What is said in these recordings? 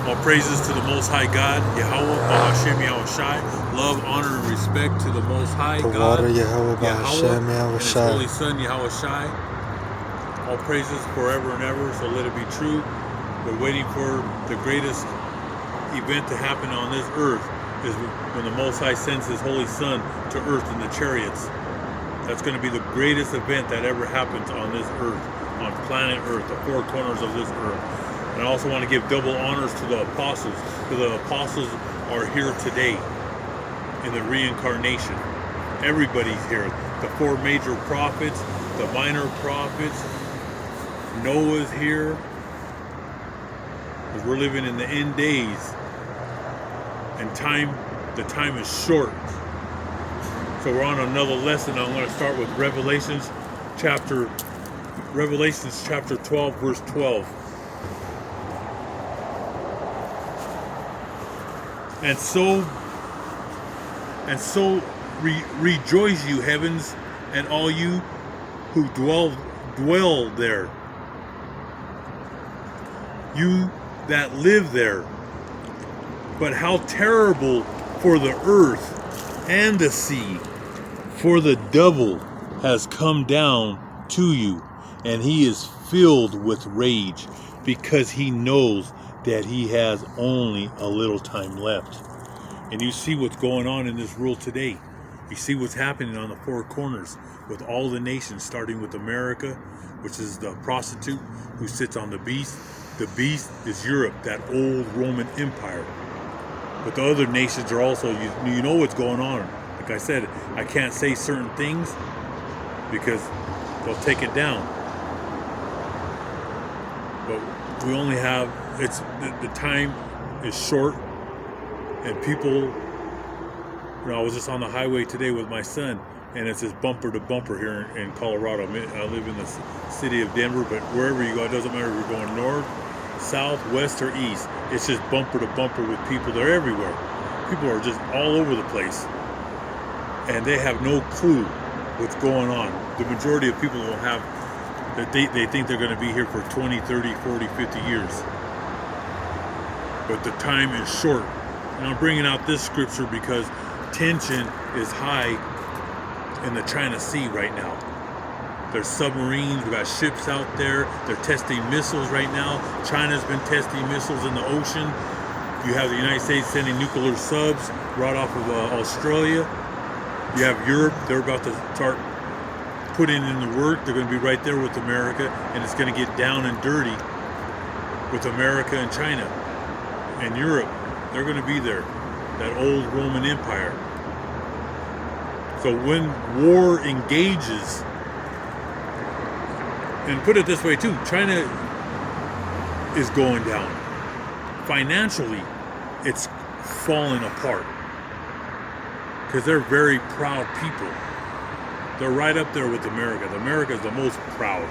All praises to the Most High God, Yahweh, Bahashem, Yahushai. Love, honor, and respect to the Most High The God, water, Yahweh, Bahashem, and His Yahushai. Holy Son, Yahushai. All praises forever and ever, so let it be true. We're waiting for the greatest event to happen on this earth, is when the Most High sends His Holy Son to earth in the chariots. That's going to be the greatest event that ever happens on this earth, on planet Earth, the four corners of this earth. And I also want to give double honors to the apostles, because the apostles are here today in the reincarnation. Everybody's here. The four major prophets, the minor prophets, Noah's here, because we're living in the end days, and the time is short. So we're on another lesson. I'm going to start with Revelations chapter 12, verse 12. And so rejoice, you heavens, and all you who dwell there, you that live there. But how terrible for the earth and the sea, for the devil has come down to you, and he is filled with rage, because he knows that he has only a little time left. And you see what's going on in this world today. You see what's happening on the four corners with all the nations, starting with America, which is the prostitute who sits on the beast. The beast is Europe, that old Roman Empire. But the other nations are also, you know what's going on. Like I said, I can't say certain things because they'll take it down. But we only have, the time is short, and people, I was just on the highway today with my son, and it's just bumper to bumper here in Colorado. I live in the city of Denver, but wherever you go, it doesn't matter if you're going north, south, west, or east. It's just bumper to bumper with people. They're everywhere. People are just all over the place, and they have no clue what's going on. The majority of people will have that they think they're going to be here for 20, 30, 40, 50 years. But the time is short. And I'm bringing out this scripture because tension is high in the China Sea right now. There's submarines, we got ships out there. They're testing missiles right now. China's been testing missiles in the ocean. You have the United States sending nuclear subs right off of Australia. You have Europe, they're about to start putting in the work. They're going to be right there with America, and it's going to get down and dirty with America and China. And Europe, they're going to be there. That old Roman Empire. So when war engages, and put it this way too, China is going down. Financially, it's falling apart. Because they're very proud people. They're right up there with America. America is the most proud.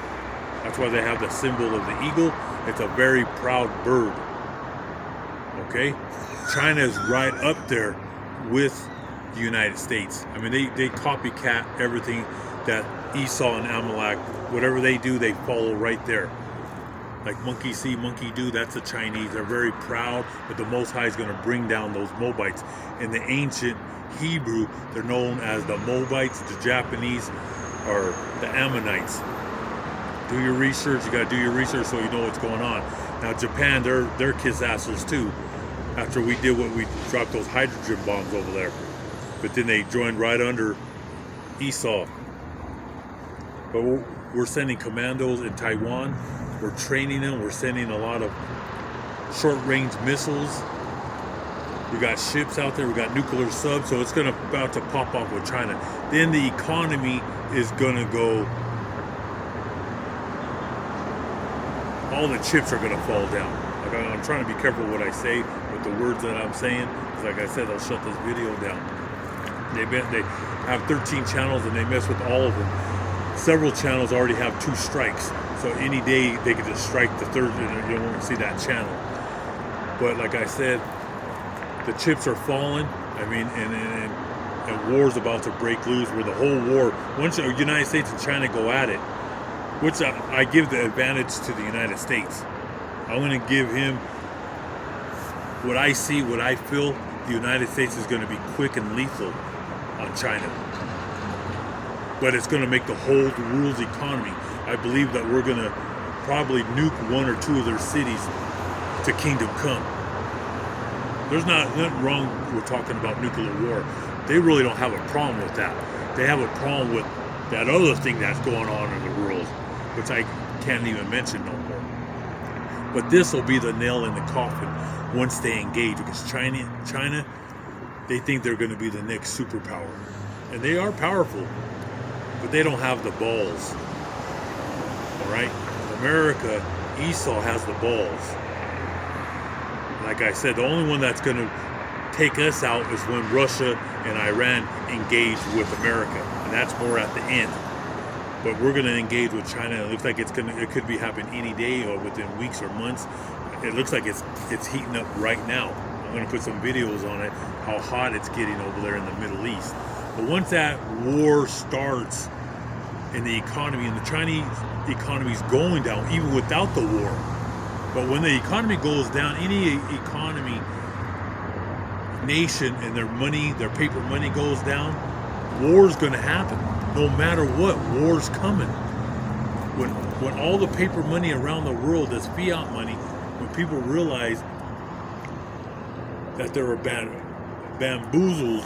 That's why they have the symbol of the eagle. It's a very proud bird. Okay? China is right up there with the United States. I mean, they copycat everything that Esau and Amalek, whatever they do, they follow right there. Like monkey see, monkey do, that's the Chinese. They're very proud, but the Most High is going to bring down those Moabites. In the ancient Hebrew, they're known as the Moabites. The Japanese are the Ammonites. Do your research. You got to do your research so you know what's going on. Now, Japan, they're kiss assers too. After we did what we dropped those hydrogen bombs over there. But then they joined right under Esau. But we're sending commandos in Taiwan. We're training them. We're sending a lot of short-range missiles. We got ships out there. We got nuclear subs. So it's about to pop off with China. Then the economy is going to go. All the chips are going to fall down. Like, I'm trying to be careful what I say with the words that I'm saying. Because like I said, I'll shut this video down. They have 13 channels and they mess with all of them. Several channels already have 2 strikes. So any day they could just strike the third and you won't see that channel. But like I said, the chips are falling. I mean, and war's about to break loose where the whole war, once the United States and China go at it, which I give the advantage to the United States. I'm going to give him what I see, what I feel, the United States is going to be quick and lethal on China. But it's going to make the whole world's economy. I believe that we're going to probably nuke one or two of their cities to kingdom come. There's nothing wrong with talking about nuclear war. They really don't have a problem with that. They have a problem with that other thing that's going on in the world, which I can't even mention no more. But this will be the nail in the coffin once they engage, because China, they think they're going to be the next superpower. And they are powerful, but they don't have the balls. All right? America, Esau has the balls. Like I said, the only one that's going to take us out is when Russia and Iran engage with America, and that's more at the end. But we're going to engage with China. It looks like it could be happening any day or within weeks or months. It looks like it's heating up right now. I'm going to put some videos on it, how hot it's getting over there in the Middle East. But once that war starts in the economy, and the Chinese economy is going down even without the war. But when the economy goes down, any economy, nation, and their money, their paper money goes down, war's going to happen. No matter what, war's coming. When all the paper money around the world is fiat money, when people realize that they were bamboozled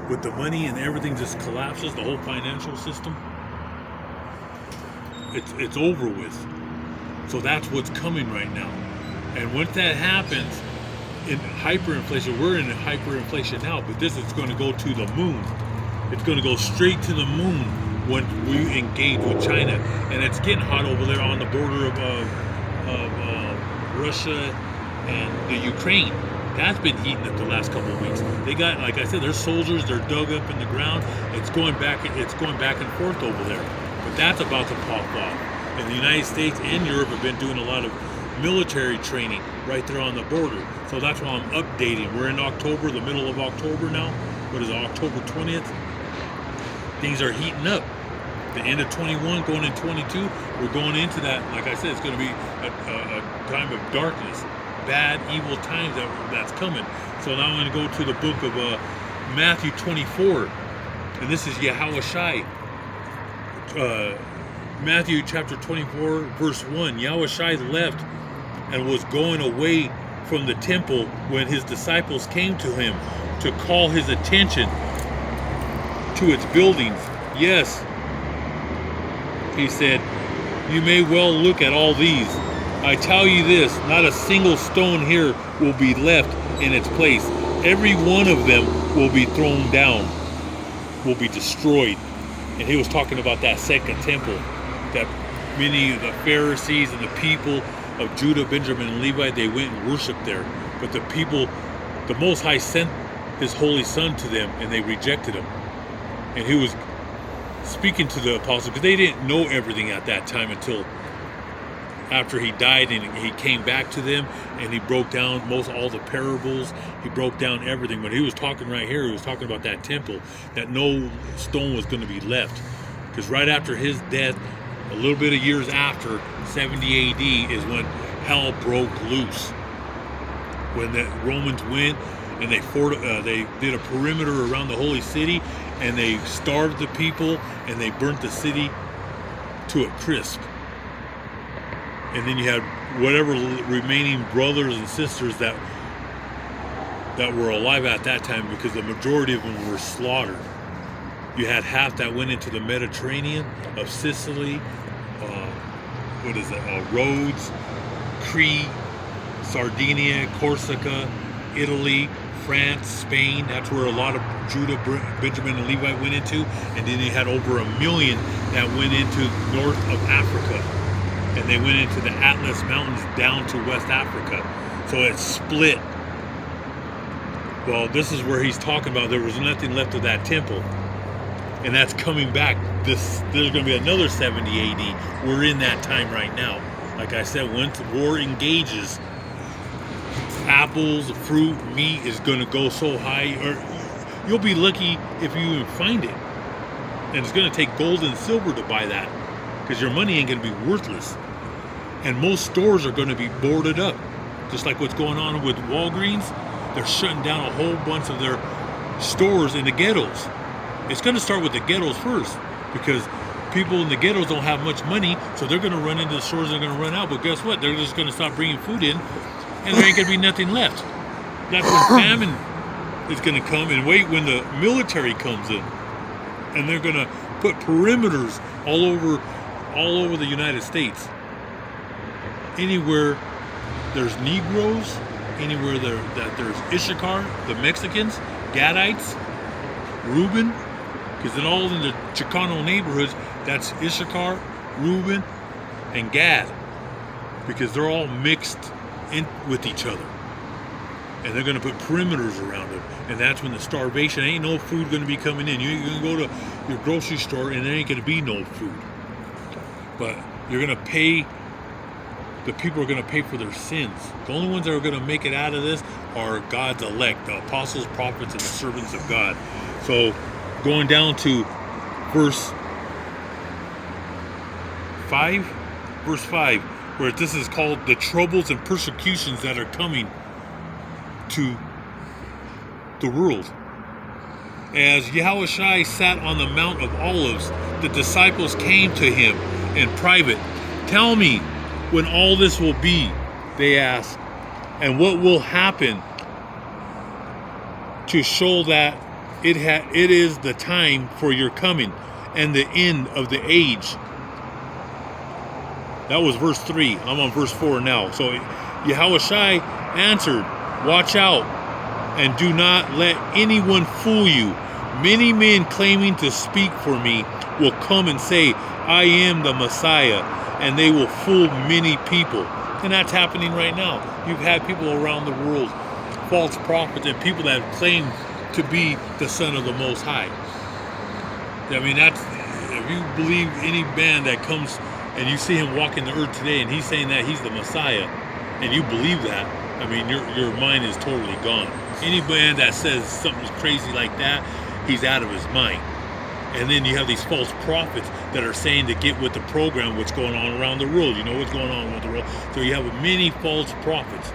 with the money and everything just collapses, the whole financial system, it's over with. So that's what's coming right now. And once that happens, in hyperinflation, we're in hyperinflation now, but this is going to go to the moon. It's going to go straight to the moon when we engage with China. And it's getting hot over there on the border of Russia and the Ukraine. That's been heating up the last couple of weeks. They got, like I said, their soldiers, they're dug up in the ground. It's going back and forth over there. But that's about to pop off. And the United States and Europe have been doing a lot of military training right there on the border. So that's why I'm updating. We're in October, the middle of October now. What is it, October 20th? Things are heating up. The end of 21, going in 22, we're going into that. Like I said, it's going to be a time of darkness, bad, evil times that's coming. So now I'm going to go to the book of Matthew 24, and this is Yahushai. Matthew chapter 24, verse 1. Yahushai left and was going away from the temple when his disciples came to him to call his attention to its buildings. Yes, he said, you may well look at all these. I tell you this, not a single stone here will be left in its place. Every one of them will be thrown down, will be destroyed. And he was talking about that second temple that many of the Pharisees and the people of Judah, Benjamin, and Levi, they went and worshiped there. But the people, the Most High sent his Holy Son to them, and they rejected him. And he was speaking to the apostles, because they didn't know everything at that time until after he died, and he came back to them, and he broke down all the parables. He broke down everything. But he was talking right here, he was talking about that temple, that no stone was going to be left. Because right after his death, a little bit of years after, 70 AD, is when hell broke loose. When the Romans went and they did a perimeter around the holy city, and they starved the people, and they burnt the city to a crisp. And then you had whatever remaining brothers and sisters that were alive at that time, because the majority of them were slaughtered. You had half that went into the Mediterranean of Sicily, Rhodes, Crete, Sardinia, Corsica, Italy, France, Spain. That's where a lot of Judah, Benjamin, and Levi went into. And then you had over 1 million that went into north of Africa. And they went into the Atlas Mountains down to West Africa. So it split. Well, this is where he's talking about there was nothing left of that temple. And that's coming back. There's going to be another 70 AD. We're in that time right now. Like I said, once war engages, apples, fruit, meat is going to go so high, or you'll be lucky if you even find it. And it's going to take gold and silver to buy that, because your money ain't going to be worthless. And most stores are going to be boarded up. Just like what's going on with Walgreens, they're shutting down a whole bunch of their stores in the ghettos. It's going to start with the ghettos first, because people in the ghettos don't have much money, so they're going to run into the stores, they're going to run out. But guess what? They're just going to stop bringing food in, and there ain't going to be nothing left. That's when famine is going to come, and wait when the military comes in, and they're going to put perimeters all over the United States. Anywhere there's Negroes, anywhere that there's Issachar, the Mexicans, Gadites, Reuben, because in all in the Chicano neighborhoods, that's Issachar, Reuben, and Gad, because they're all mixed in with each other. And they're going to put perimeters around them. And that's when the starvation, ain't no food going to be coming in. You can go to your grocery store and there ain't going to be no food. But you're going to pay, the people are going to pay for their sins. The only ones that are going to make it out of this are God's elect, the apostles, prophets, and the servants of God. So going down to verse 5, where this is called the troubles and persecutions that are coming to the world. As Yahushua sat on the Mount of Olives, the disciples came to him in private. Tell me when all this will be, they asked, and what will happen to show that it is the time for your coming and the end of the age. That was verse 3. I'm on verse 4 now. So Yahushua answered, watch out and do not let anyone fool you. Many men claiming to speak for me will come and say, I am the Messiah, and they will fool many people. And that's happening right now. You've had people around the world, false prophets, and people that claim to be the Son of the Most High. I mean, that's, if you believe any man that comes and you see him walking the earth today and he's saying that he's the Messiah, and you believe that, I mean, your mind is totally gone. Any man that says something crazy like that, he's out of his mind. And then you have these false prophets that are saying to get with the program, what's going on around the world. You know what's going on with the world. So you have many false prophets.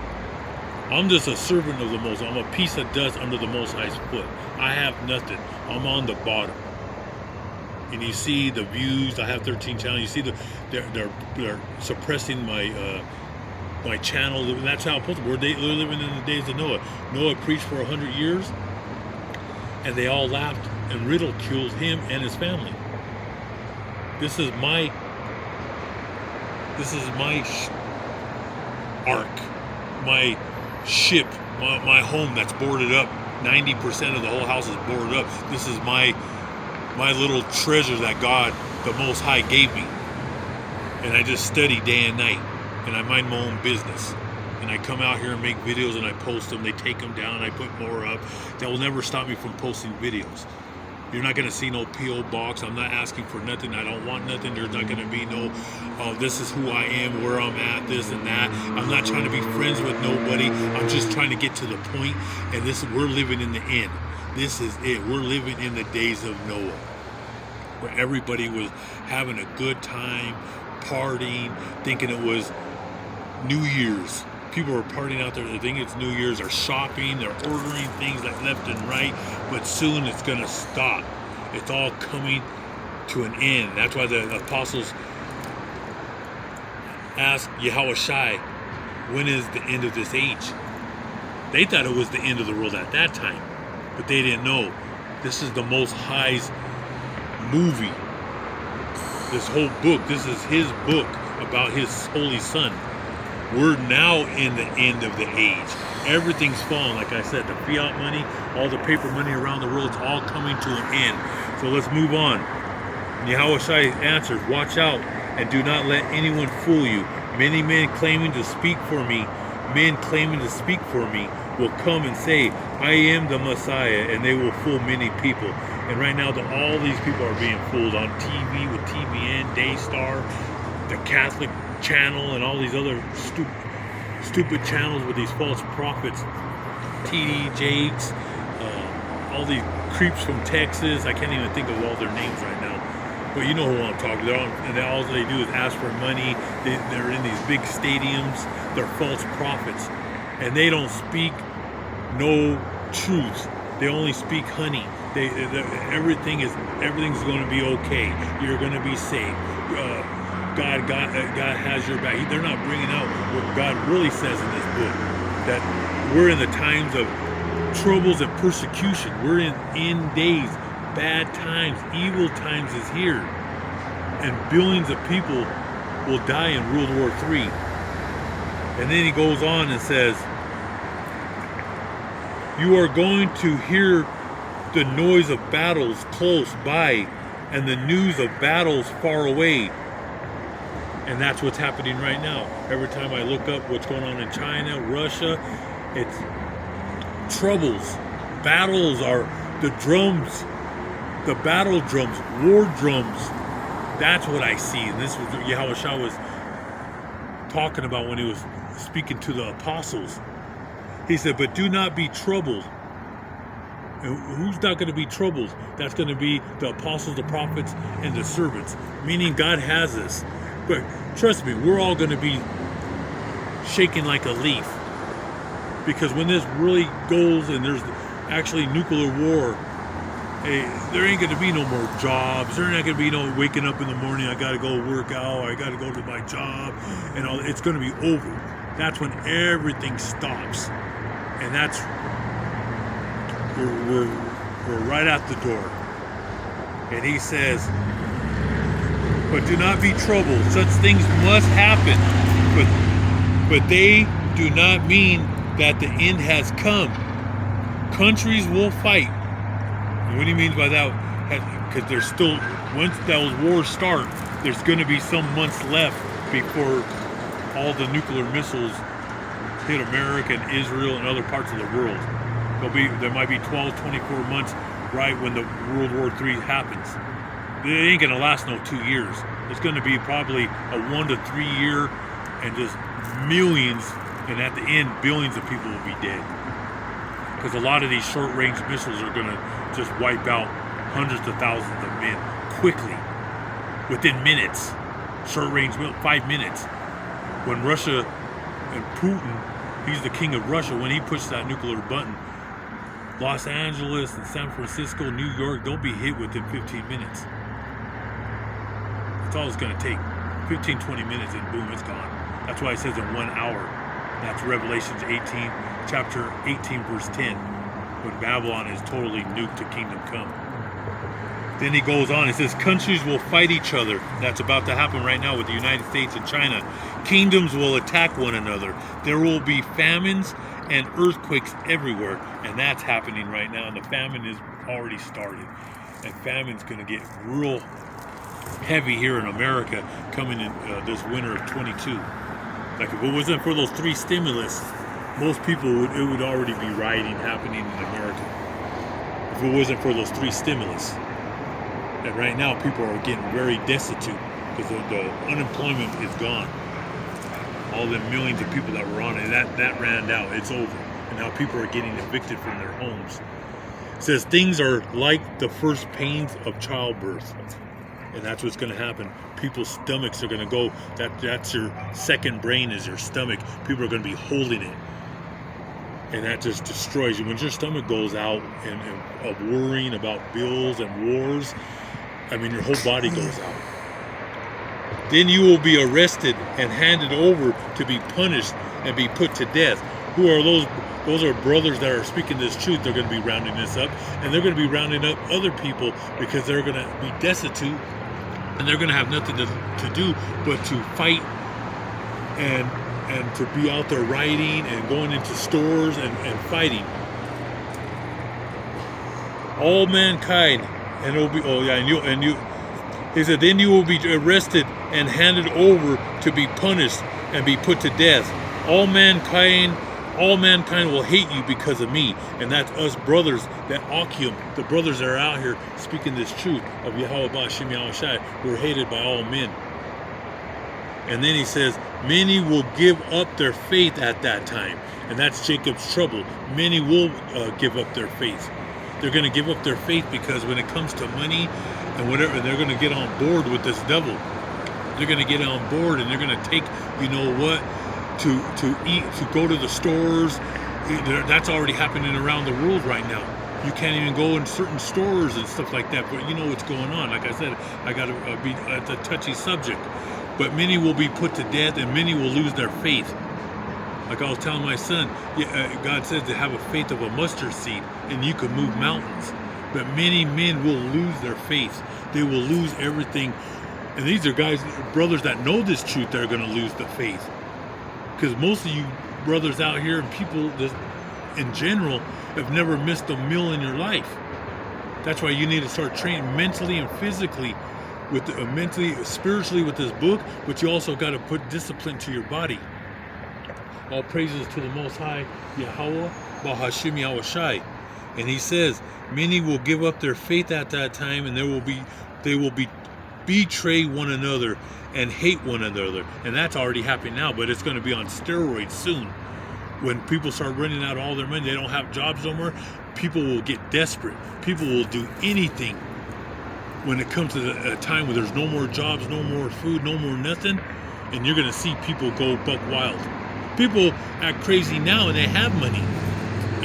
I'm just a servant of the Most High. I'm a piece of dust under the Most High's foot. I have nothing. I'm on the bottom. And you see the views. I have 13 channels. You see they're suppressing my channel. And that's how it's supposed to be. They're living in the days of Noah. Noah preached for 100 years, and they all laughed and ridiculed him and his family. This is my ark, my ship, my home that's boarded up. 90% of the whole house is boarded up. This is my little treasure that God, the Most High, gave me. And I just study day and night, and I mind my own business. And I come out here and make videos and I post them. They take them down. I put more up. That will never stop me from posting videos. You're not going to see no P.O. box. I'm not asking for nothing. I don't want nothing. There's not going to be no, this is who I am, where I'm at, this and that. I'm not trying to be friends with nobody. I'm just trying to get to the point. And we're living in the end. This is it. We're living in the days of Noah, where everybody was having a good time, partying, thinking it was New Year's. People are partying out there. They think it's New Year's. They're shopping. They're ordering things like left and right. But soon it's going to stop. It's all coming to an end. That's why the apostles asked Yahushua, when is the end of this age? They thought it was the end of the world at that time. But they didn't know. This is the Most High's movie. This whole book. This is his book about his holy son. We're now in the end of the age. Everything's falling. Like I said, the fiat money, all the paper money around the world, it's all coming to an end. So let's move on. Yahushua answered, watch out and do not let anyone fool you. Many men claiming to speak for me, will come and say, I am the Messiah, and they will fool many people. And right now, all these people are being fooled on TV with TBN, Daystar, the Catholic channel, and all these other stupid channels with these false prophets, TD Jakes, all these creeps from Texas. I can't even think of all their names right now, but you know who I'm talking about. And all they do is ask for money. They're in these big stadiums. They're false prophets. and they don't speak no truth. They only speak honey. Everything's going to be okay. You're going to be saved. God has your back. They're not bringing out what God really says in this book, that we're in the times of troubles and persecution. We're in end days, bad times, evil times is here, and billions of people will die in World War III. And then he goes on and says, you are going to hear the noise of battles close by and the news of battles far away. And that's what's happening right now. Every time I look up what's going on in China, Russia, it's troubles. Battles are the drums, the battle drums, war drums. That's what I see. And this was Yahushua was talking about when he was speaking to the apostles. He said, but do not be troubled. And who's not going to be troubled? That's going to be the apostles, the prophets, and the servants. Meaning God has us. But trust me, we're all going to be shaking like a leaf. Because when this really goes and there's actually nuclear war, hey, there ain't going to be no more jobs. There ain't going to be no waking up in the morning, I got to go work out, I got to go to my job, and all. It's going to be over. That's when everything stops. And that's, we're right at the door. And he says, but do not be troubled. Such things must happen, but they do not mean that the end has come. Countries will fight. And what he means by that, because there's still, once those wars start, there's going to be some months left before all the nuclear missiles hit America and Israel and other parts of the world. There might be 12, 24 months right when the World War III happens. It ain't going to last no 2 years. It's going to be probably a 1 to 3 year, and just millions, and at the end, billions of people will be dead. Because a lot of these short-range missiles are going to just wipe out hundreds of thousands of men quickly, within minutes. Short-range, 5 minutes. When Russia and Putin, he's the king of Russia, when he pushes that nuclear button, Los Angeles and San Francisco, New York, they'll be hit within 15 minutes. That's all it's going to take. 15, 20 minutes and boom, it's gone. That's why it says in 1 hour. That's Revelations 18, chapter 18, verse 10. When Babylon is totally nuked to kingdom come. Then he goes on, it says, countries will fight each other. That's about to happen right now with the United States and China. Kingdoms will attack one another. There will be famines and earthquakes everywhere. And that's happening right now. And the famine is already started. And famine's going to get real heavy here in America coming in this winter of 22. Like if it wasn't for those 3 stimulus, most people it would already be rioting happening in America. If it wasn't for those 3 stimulus. And right now, people are getting very destitute because the unemployment is gone. All the millions of people that were on it, that ran out. It's over. And now people are getting evicted from their homes. It says things are like the first pains of childbirth. And that's what's going to happen. People's stomachs are going to go. That's your second brain is your stomach. People are going to be holding it. And that just destroys you. When your stomach goes out and of worrying about bills and wars, I mean, your whole body goes out. Then you will be arrested and handed over to be punished and be put to death. Who are those? Those are brothers that are speaking this truth. They're going to be rounding this up. And they're going to be rounding up other people because they're going to be destitute. And they're going to have nothing to do but to fight and to be out there rioting and going into stores and fighting. All mankind. And it'll be, he said, then you will be arrested and handed over to be punished and be put to death. All mankind will hate you because of me. And that's us brothers that Akim, the brothers that are out here speaking this truth of Yahweh Ba'Shem Yahushai, we're hated by all men. And then he says, many will give up their faith at that time. And that's Jacob's trouble. Many will give up their faith. They're going to give up their faith because when it comes to money and whatever, they're going to get on board with this devil. They're going to get on board and they're going to take, you know what, to eat, to go to the stores. That's already happening around the world right now. You can't even go in certain stores and stuff like that. But you know what's going on. Like I said, I got to be at the touchy subject. But many will be put to death, and many will lose their faith. Like I was telling my son, God says to have a faith of a mustard seed, and you can move mountains. But many men will lose their faith. They will lose everything. And these are guys, brothers that know this truth, that are going to lose the faith. Because most of you brothers out here and people that in general have never missed a meal in your life. That's why you need to start training mentally and physically, with mentally, spiritually with this book, but you also got to put discipline to your body. All praises to the Most High, Yahweh, Bahashim Yahushai. And he says, many will give up their faith at that time, and they will betray one another and hate one another. And that's already happening now, but it's going to be on steroids soon. When people start running out of all their money, they don't have jobs no more, people will get desperate. People will do anything when it comes to a time where there's no more jobs, no more food, no more nothing, and you're going to see people go buck wild. People act crazy now and they have money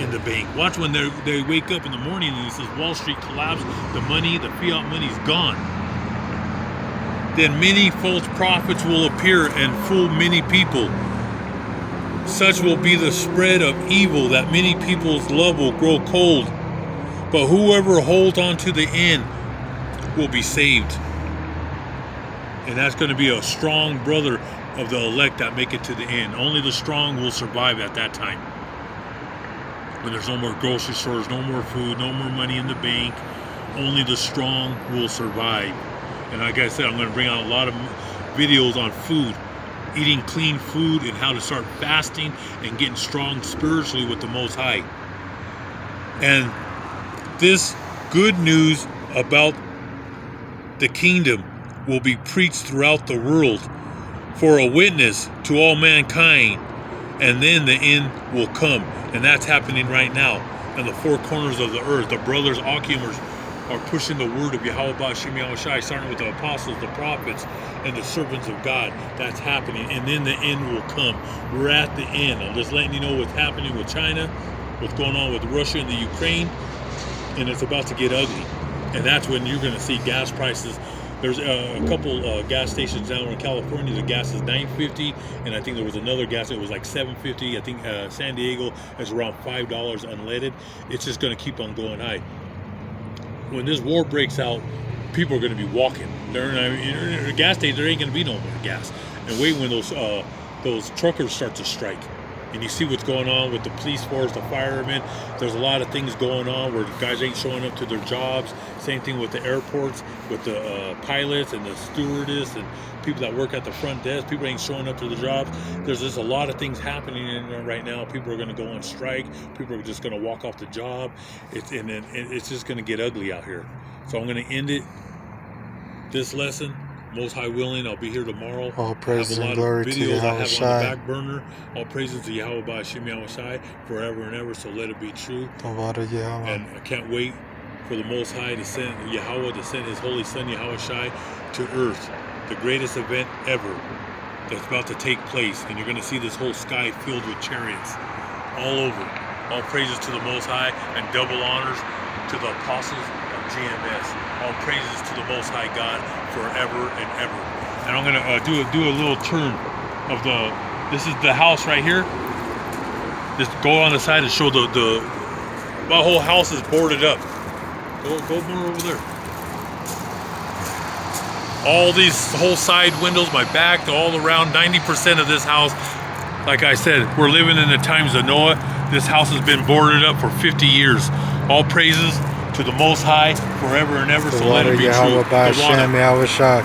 in the bank. Watch when they wake up in the morning and it says Wall Street collapsed, the money, the fiat money's gone. Then many false prophets will appear and fool many people. Such will be the spread of evil that many people's love will grow cold. But whoever holds on to the end will be saved. And that's going to be a strong brother of the elect that make it to the end. Only the strong will survive at that time. When there's no more grocery stores, no more food, no more money in the bank, only the strong will survive. And like I said, I'm going to bring out a lot of videos on food, eating clean food, and how to start fasting and getting strong spiritually with the Most High. And this good news about the kingdom will be preached throughout the world for a witness to all mankind, and then the end will come. And that's happening right now in the four corners of the earth. The brothers Akimers are pushing the word of Yahweh Ba'Shem Yahushai, starting with the apostles, the prophets, and the servants of God. That's happening, and then the end will come. We're at the end. I'm just letting you know what's happening with China, what's going on with Russia and the Ukraine, and it's about to get ugly. And that's when you're going to see gas prices. There's a couple gas stations down in California. The gas is $9.50, and I think there was another gas that was like $7.50. I think San Diego is around $5 unleaded. It's just going to keep on going high. When this war breaks out, people are going to be walking. In a gas station, there ain't going to be no more gas. And wait when those truckers start to strike. And you see what's going on with the police force, the firemen. There's a lot of things going on where guys ain't showing up to their jobs. Same thing with the airports, with the pilots and the stewardess and people that work at the front desk. People ain't showing up to the jobs. There's just a lot of things happening in there right now. People are going to go on strike. People are just going to walk off the job. It's just going to get ugly out here. So I'm going to end it, this lesson. Most High willing, I'll be here tomorrow. All praise and glory to videos I have on the Yahushai. back burner. All praises to Yahweh Ba'Shem Yahushai forever and ever. So let it be true. And I can't wait for the Most High to send Yahweh to send His Holy Son Yahushai to earth. The greatest event ever that's about to take place, and you're going to see this whole sky filled with chariots all over. All praises to the Most High, and double honors to the apostles of GMS. All praises to the Most High God forever and ever. And I'm going to do a little turn of this is the house right here. Just go on the side and show the whole house is boarded up. Go more over there. All these whole side windows, my back, all around, 90% of this house, like I said, we're living in the times of Noah. This house has been boarded up for 50 years. All praises to the Most High forever and ever. So let it be true. Yahweh Ba'Shem Yahushai.